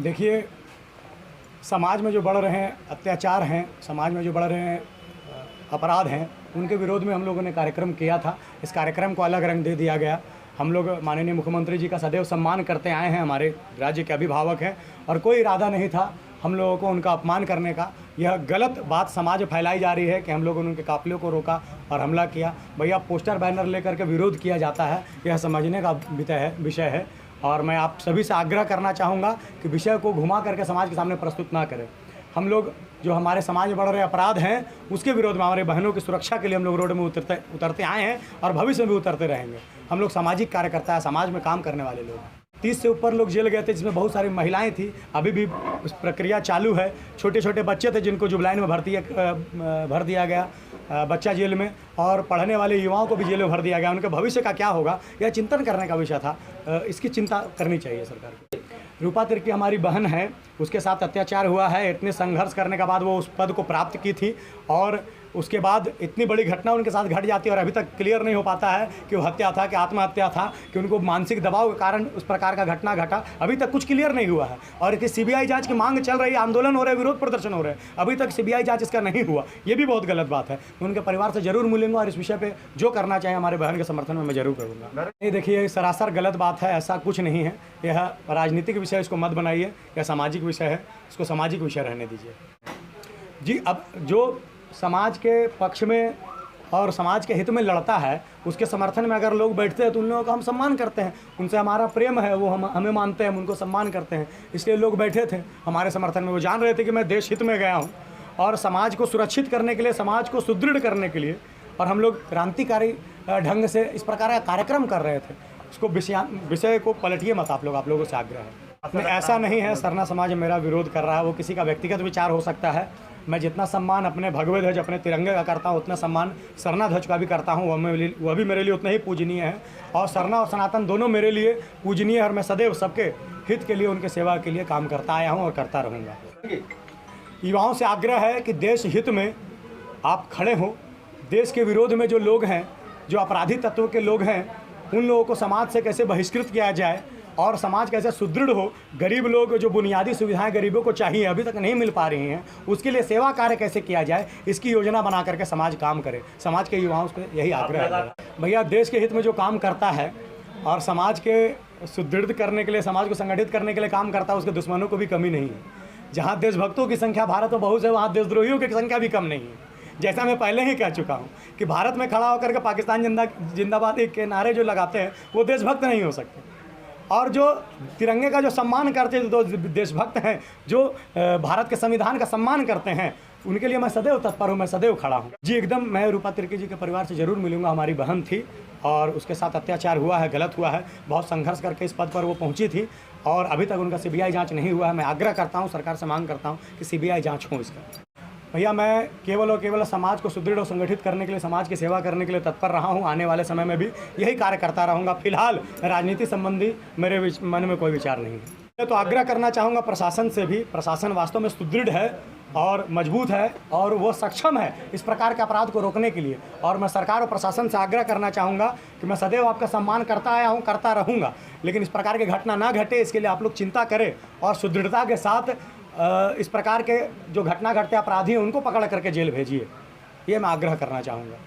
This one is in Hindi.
देखिए, समाज में जो बढ़ रहे हैं अत्याचार हैं, समाज में जो बढ़ रहे हैं अपराध हैं, उनके विरोध में हम लोगों ने कार्यक्रम किया था। इस कार्यक्रम को अलग रंग दे दिया गया। हम लोग माननीय मुख्यमंत्री जी का सदैव सम्मान करते आए हैं, हमारे राज्य के अभिभावक हैं, और कोई इरादा नहीं था हम लोगों को उनका अपमान करने का। यह गलत बात समाज में फैलाई जा रही है कि हम लोगों ने उनके काफ़िले को रोका और हमला किया। भैया, पोस्टर बैनर लेकर के विरोध किया जाता है, यह समझने का विषय है। और मैं आप सभी से आग्रह करना चाहूँगा कि विषय को घुमा करके समाज के सामने प्रस्तुत ना करें। हम लोग जो हमारे समाज में बढ़ रहे अपराध हैं उसके विरोध में, हमारे बहनों की सुरक्षा के लिए हम लोग रोड में उतरते आए हैं और भविष्य में भी उतरते रहेंगे। हम लोग सामाजिक कार्यकर्ता है, समाज में काम करने वाले लोग। 30 से ऊपर लोग जेल गए थे, जिसमें बहुत सारी महिलाएं थी। अभी भी उस प्रक्रिया चालू है। छोटे छोटे बच्चे थे जिनको जुबलाइन में भर दिया गया, बच्चा जेल में, और पढ़ने वाले युवाओं को भी जेल में भर दिया गया। उनके भविष्य का क्या होगा, यह चिंतन करने का विषय था। इसकी चिंता करनी चाहिए सरकार को। रूपा तिर्की हमारी बहन है, उसके साथ अत्याचार हुआ है। इतने संघर्ष करने के बाद वो उस पद को प्राप्त की थी, और उसके बाद इतनी बड़ी घटना उनके साथ घट जाती है और अभी तक क्लियर नहीं हो पाता है कि वो हत्या था कि आत्महत्या था, कि उनको मानसिक दबाव के कारण उस प्रकार का घटना घटा। अभी तक कुछ क्लियर नहीं हुआ है और कि सीबीआई जांच की मांग चल रही है, आंदोलन हो रहे, विरोध प्रदर्शन हो रहे हैं, अभी तक सीबीआई जांच इसका नहीं हुआ। ये भी बहुत गलत बात है। उनके परिवार से जरूर मिलूंगा और इस विषय पर जो करना चाहें हमारे बहन के समर्थन में मैं जरूर करूँगा। ये देखिए, सरासर गलत बात है, ऐसा कुछ नहीं है। यह राजनीतिक विषय, इसको मत बनाइए। यह सामाजिक विषय है, इसको सामाजिक विषय रहने दीजिए जी। अब जो समाज के पक्ष में और समाज के हित में लड़ता है, उसके समर्थन में अगर लोग बैठते हैं तो उन लोगों का हम सम्मान करते हैं। उनसे हमारा प्रेम है, वो हमें मानते हैं, हम उनको सम्मान करते हैं। इसलिए लोग बैठे थे हमारे समर्थन में। वो जान रहे थे कि मैं देश हित में गया हूँ और समाज को सुरक्षित करने के लिए, समाज को सुदृढ़ करने के लिए, और हम लोग क्रांतिकारी ढंग से इस प्रकार का कार्यक्रम कर रहे थे। उसको विषय को पलटिए मत आप लोगों से आग्रह है। ऐसा नहीं है सरना समाज मेरा विरोध कर रहा है, वो किसी का व्यक्तिगत विचार हो सकता है। मैं जितना सम्मान अपने भगवे ध्वज, अपने तिरंगे का करता हूँ, उतना सम्मान सरना ध्वज का भी करता हूँ। वह भी मेरे लिए उतना ही पूजनीय है, और सरना और सनातन दोनों मेरे लिए पूजनीय है। और मैं सदैव सबके हित के लिए, उनके सेवा के लिए काम करता आया हूँ और करता रहूँगा। युवाओं से आग्रह है कि देश हित में आप खड़े हों। देश के विरोध में जो लोग हैं, जो अपराधी तत्वों के लोग हैं, उन लोगों को समाज से कैसे बहिष्कृत किया जाए और समाज कैसे सुदृढ़ हो। गरीब लोग, जो बुनियादी सुविधाएं गरीबों को चाहिए, अभी तक नहीं मिल पा रही हैं, उसके लिए सेवा कार्य कैसे किया जाए, इसकी योजना बना करके समाज काम करे। समाज के युवाओं से यही आग्रह है। भैया, देश के हित में जो काम करता है और समाज के सुदृढ़ करने के लिए, समाज को संगठित करने के लिए काम करता है, उसके दुश्मनों को भी कमी नहीं है। जहाँ देशभक्तों की संख्या भारत में बहुत है, वहाँ देशद्रोहियों की संख्या भी कम नहीं है। जैसा मैं पहले ही कह चुका हूँ कि भारत में खड़ा होकर के पाकिस्तान जिंदाबाद के नारे जो लगाते हैं, वो देशभक्त नहीं हो सकते। और जो तिरंगे का जो सम्मान करते हैं, जो देशभक्त हैं, जो भारत के संविधान का सम्मान करते हैं, उनके लिए मैं सदैव तत्पर हूँ, मैं सदैव खड़ा हूँ जी। एकदम, मैं रूपा तिर्की जी के परिवार से जरूर मिलूंगा। हमारी बहन थी और उसके साथ अत्याचार हुआ है, गलत हुआ है। बहुत संघर्ष करके इस पद पर वो पहुँची थी और अभी तक उनका सीबीआई जाँच नहीं हुआ है। मैं आग्रह करता हूँ, सरकार से मांग करता हूँ कि सीबीआई जाँच हो इसका। भैया, मैं केवल और केवल समाज को सुदृढ़ और संगठित करने के लिए, समाज की सेवा करने के लिए तत्पर रहा हूं। आने वाले समय में भी यही कार्य करता रहूंगा। फिलहाल राजनीति संबंधी मेरे मन में कोई विचार नहीं है। तो आग्रह करना चाहूँगा प्रशासन से भी। प्रशासन वास्तव में सुदृढ़ है और मजबूत है और वो सक्षम है इस प्रकार के अपराध को रोकने के लिए। और मैं सरकार और प्रशासन से आग्रह करना चाहूँगा कि मैं सदैव आपका सम्मान करता आया हूँ, करता रहूँगा, लेकिन इस प्रकार की घटना ना घटे, इसके लिए आप लोग चिंता करें और सुदृढ़ता के साथ इस प्रकार के जो घटना घटते अपराधी हैं उनको पकड़ करके जेल भेजिए। ये मैं आग्रह करना चाहूँगा।